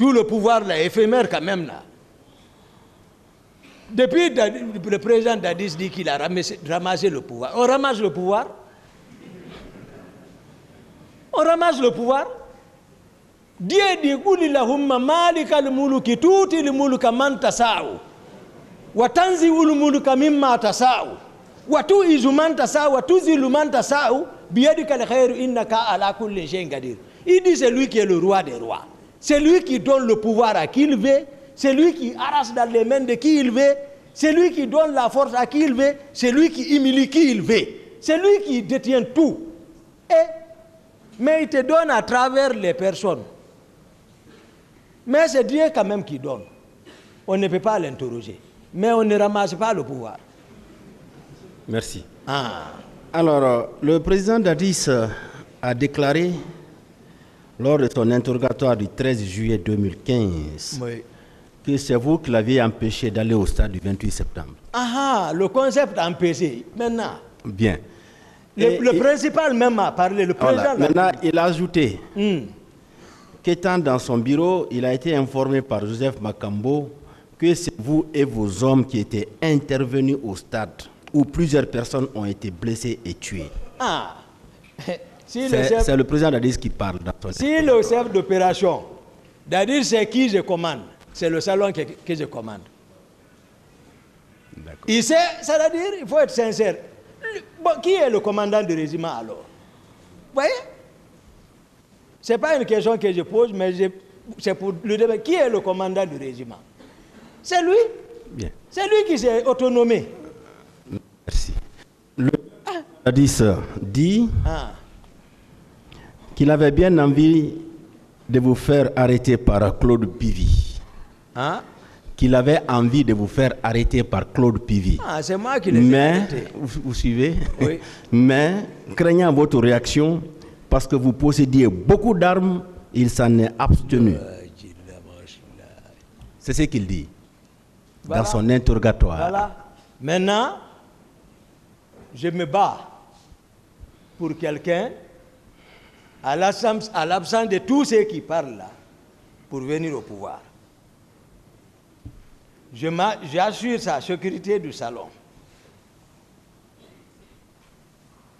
Tout le pouvoir là, éphémère quand même là. Depuis le président Dadis dit qu'il a ramassé le pouvoir. On ramasse le pouvoir. On ramasse le pouvoir. Dieu dit Qulillahumma malikal muluki tuutil muluka man tasa'u wa tanzi'ul muluka mimma tasa'u wa tu'izu man tasa'u wa tuzilu man tasa'u biyadikal khairu innaka ala kulli shay'in qadir. Il dit c'est lui qui est le roi des rois. C'est lui qui donne le pouvoir à qui il veut. C'est lui qui arrache dans les mains de qui il veut. C'est lui qui donne la force à qui il veut. C'est lui qui humilie qui il veut. C'est lui qui détient tout. Mais il te donne à travers les personnes. Mais c'est Dieu quand même qui donne. On ne peut pas l'interroger. Mais on ne ramasse pas le pouvoir. Merci. Alors, le président Dadis a déclaré lors de son interrogatoire du 13 juillet 2015 que c'est vous qui l'aviez empêché d'aller au stade du 28 septembre. Le concept empêché. Maintenant. Bien. Le principal même a parlé. Le président voilà. Maintenant, il a ajouté qu'étant dans son bureau, il a été informé par Joseph Makambo que c'est vous et vos hommes qui étaient intervenus au stade où plusieurs personnes ont été blessées et tuées. C'est le président Dadis qui parle. Si le chef d'opération, Dadis c'est qui je commande, c'est le salon que je commande. Il sait, c'est-à-dire, il faut être sincère. Qui est le commandant du régiment alors? Vous voyez? Ce n'est pas une question que je pose, mais c'est pour le débat. Qui est le commandant du régiment? C'est lui. Bien. C'est lui qui s'est autonomé. Merci. Le Dadis dit qu'il avait bien envie de vous faire arrêter par Claude Pivy. Qu'il avait envie de vous faire arrêter par Claude Pivy. C'est moi qui l'ai fait arrêter. Vous suivez? Oui. Mais, craignant votre réaction, parce que vous possédiez beaucoup d'armes, il s'en est abstenu. C'est ce qu'il dit dans son interrogatoire. Voilà. Maintenant, je me bats pour quelqu'un, à l'absence de tous ceux qui parlent là, pour venir au pouvoir. J'assure sa sécurité du salon.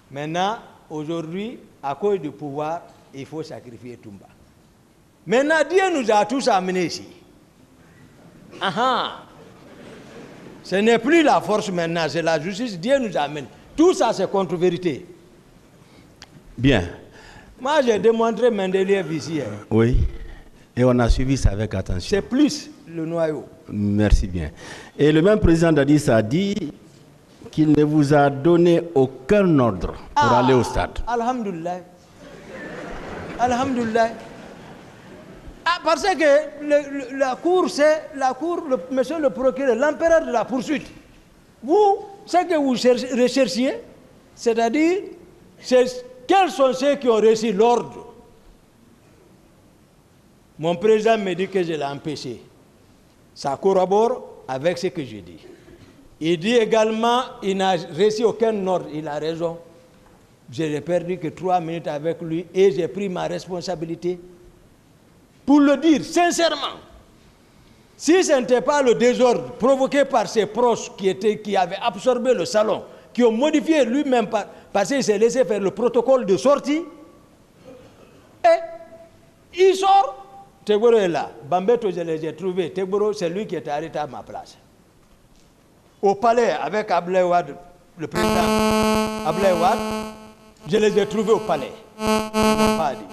Maintenant, aujourd'hui, à cause du pouvoir, il faut sacrifier Toumba. Maintenant, Dieu nous a tous amenés ici. Ce n'est plus la force maintenant, c'est la justice. Dieu nous amène. Tout ça, c'est contre-vérité. Bien. Moi, j'ai démontré Mendeleev ici. Oui. Et on a suivi ça avec attention. C'est plus le noyau. Merci bien. Et le même président Dadis a dit qu'il ne vous a donné aucun ordre pour aller au stade. Alhamdulillah. Alhamdulillah. Parce que la cour, c'est monsieur le procureur, l'empereur de la poursuite. Vous, ce que vous recherchiez, c'est-à-dire, quels sont ceux qui ont reçu l'ordre? Mon président me dit que je l'ai empêché. Ça corrobore avec ce que je dis. Il dit également qu'il n'a reçu aucun ordre. Il a raison. Je n'ai perdu que 3 minutes avec lui et j'ai pris ma responsabilité. Pour le dire sincèrement, si ce n'était pas le désordre provoqué par ses proches qui avaient absorbé le salon, qui ont modifié lui-même parce qu'il s'est laissé faire le protocole de sortie, et il sort. Tegboro est là. Bambeto, je les ai trouvés. Tegboro, c'est lui qui est arrêté à ma place. Au palais, avec Ablaye Wade, le président Ablaye Wade, je les ai trouvés au palais. Ils n'ont pas dit.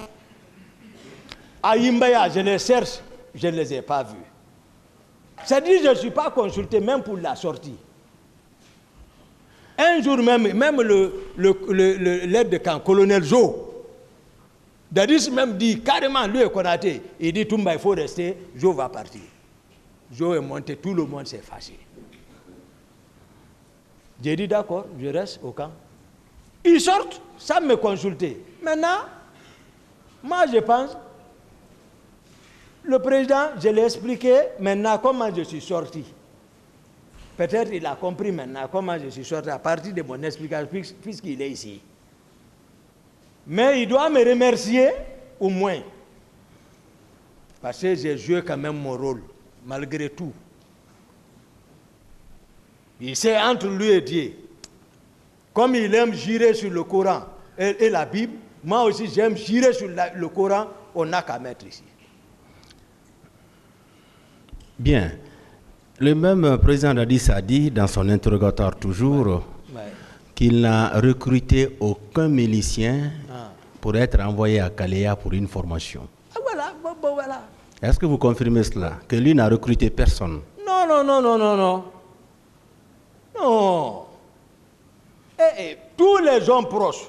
À Imbaya, je les cherche, je ne les ai pas vus. C'est-à-dire que je ne suis pas consulté même pour la sortie. Un jour même l'aide de camp, colonel Jo, Dadis même dit carrément, lui et Konaté, il dit Toumba, il faut rester, Jo va partir. Jo est monté, tout le monde s'est fâché. J'ai dit d'accord, je reste au camp. Ils sortent sans me consulter. Maintenant, moi je pense, le président, je l'ai expliqué maintenant comment je suis sorti. Peut-être il a compris maintenant comment je suis sorti à partir de mon explication, puisqu'il est ici. Mais il doit me remercier au moins. Parce que j'ai joué quand même mon rôle, malgré tout. Il sait entre lui et Dieu. Comme il aime jurer sur le Coran et la Bible, moi aussi j'aime jurer sur le Coran, on n'a qu'à mettre ici. Bien. Le même président Dadis a dit dans son interrogatoire toujours qu'il n'a recruté aucun milicien pour être envoyé à Kalea pour une formation. Ah, voilà, voilà. Est-ce que vous confirmez cela? Que lui n'a recruté personne? Non. Non. Tous les hommes proches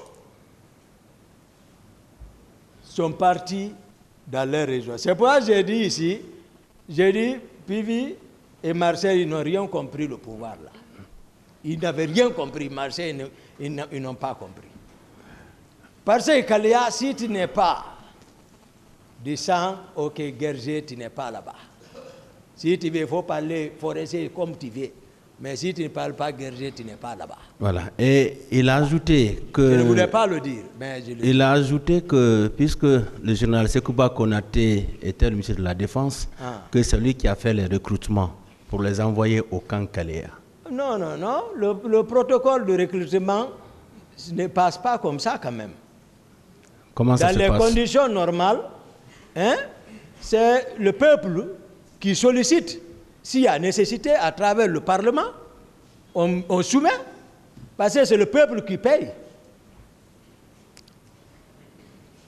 sont partis dans leur région. C'est pourquoi j'ai dit ici, Pivi et Marseille, ils n'ont rien compris le pouvoir là. Ils n'avaient rien compris. Marseille, ils n'ont pas compris. Parce que Kalea, si tu n'es pas du sang, ok, Guerger, tu n'es pas là-bas. Si tu veux, il faut parler forestier comme tu veux. Mais si tu ne parles pas Guerger, tu n'es pas là-bas. Voilà. Et il a ajouté que... Je ne voulais pas le dire, mais je le dis. Il a ajouté que, puisque le général Sekouba Konaté était le ministre de la Défense, que c'est lui qui a fait les recrutements pour les envoyer au camp Kalea. Non. Le protocole de recrutement ne passe pas comme ça quand même. Comment ça se passe? Dans les conditions normales, c'est le peuple qui sollicite. S'il y a nécessité, à travers le Parlement, on soumet, parce que c'est le peuple qui paye.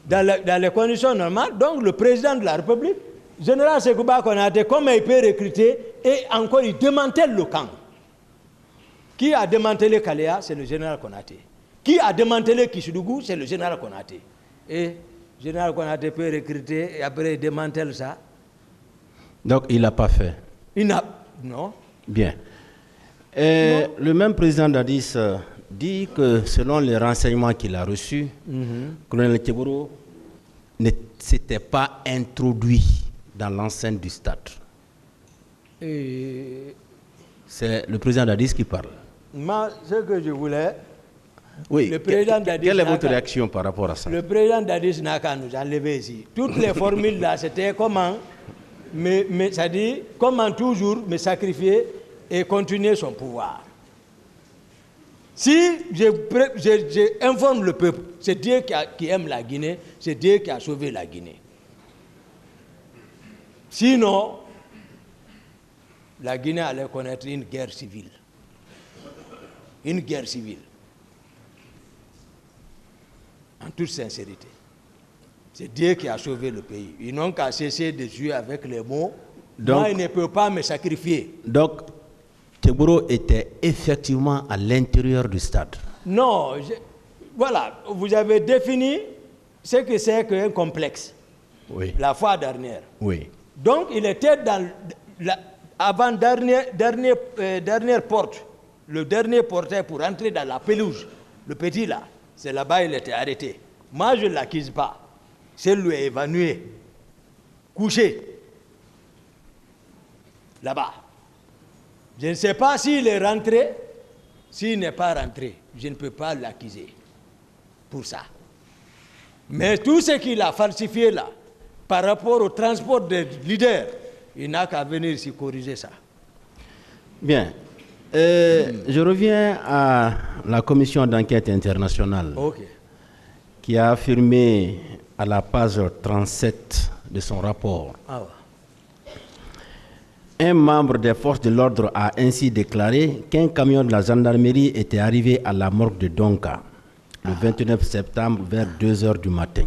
Dans les conditions normales, donc le président de la République, général Sekouba Konaté, comme il peut recruter, et encore il démantèle le camp. Qui a démantelé Kalea? C'est le général Konaté. Qui a démantelé Kishidougou? C'est le général Konaté. Et le général Konaté peut recruter et après il démantèle ça. Donc il n'a pas fait. Non. Bien. Le même président Dadis dit que selon les renseignements qu'il a reçus, Colonel Tchebourou ne s'était pas introduit dans l'enceinte du stade. C'est le président Dadis qui parle. Moi, ce que je voulais... Oui, le président Dadis quelle est votre réaction par rapport à ça? Le président Dadis n'a qu'à nous enlever ici. Toutes les formules là, c'était comment... Mais ça dit, comment toujours me sacrifier et continuer son pouvoir. Si j'informe le peuple, c'est Dieu qui aime la Guinée, c'est Dieu qui a sauvé la Guinée. Sinon, la Guinée allait connaître une guerre civile. Une guerre civile. En toute sincérité. C'est Dieu qui a sauvé le pays. Ils n'ont qu'à cesser de jouer avec les mots. Donc, moi, il ne peut pas me sacrifier. Donc, Tchebourou était effectivement à l'intérieur du stade. Non, voilà, vous avez défini ce que c'est qu'un complexe. Oui. La fois dernière. Oui. Donc, il était dans dernière porte. Le dernier portail pour entrer dans la pelouse. Le petit là, c'est là-bas il était arrêté. Moi, je ne l'accuse pas. C'est lui évanoui, couché, là-bas. Je ne sais pas s'il est rentré, s'il n'est pas rentré, je ne peux pas l'accuser pour ça. Mais tout ce qu'il a falsifié là, par rapport au transport des leaders, il n'a qu'à venir ici corriger ça. Bien. Je reviens à la commission d'enquête internationale qui a affirmé à la page 37 de son rapport. Un membre des forces de l'ordre a ainsi déclaré qu'un camion de la gendarmerie était arrivé à la morgue de Donka le 29 septembre vers 2 h du matin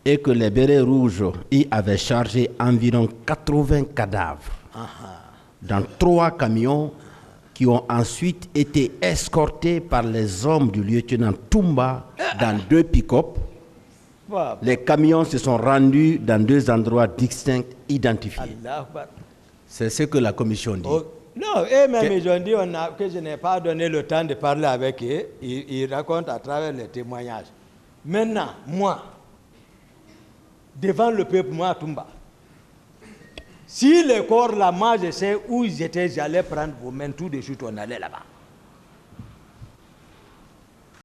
et que les bérets rouges y avaient chargé environ 80 cadavres dans 3 camions qui ont ensuite été escortés par les hommes du lieutenant Toumba dans 2 pick-up. Les camions se sont rendus dans 2 endroits distincts identifiés. C'est ce que la commission dit. Non, et même ils ont dit que je n'ai pas donné le temps de parler avec eux. Ils racontent à travers les témoignages. Maintenant, moi, devant le peuple, moi, Toumba, si les corps là, moi je sais où ils étaient, j'allais prendre vos mains tout de suite, on allait là-bas.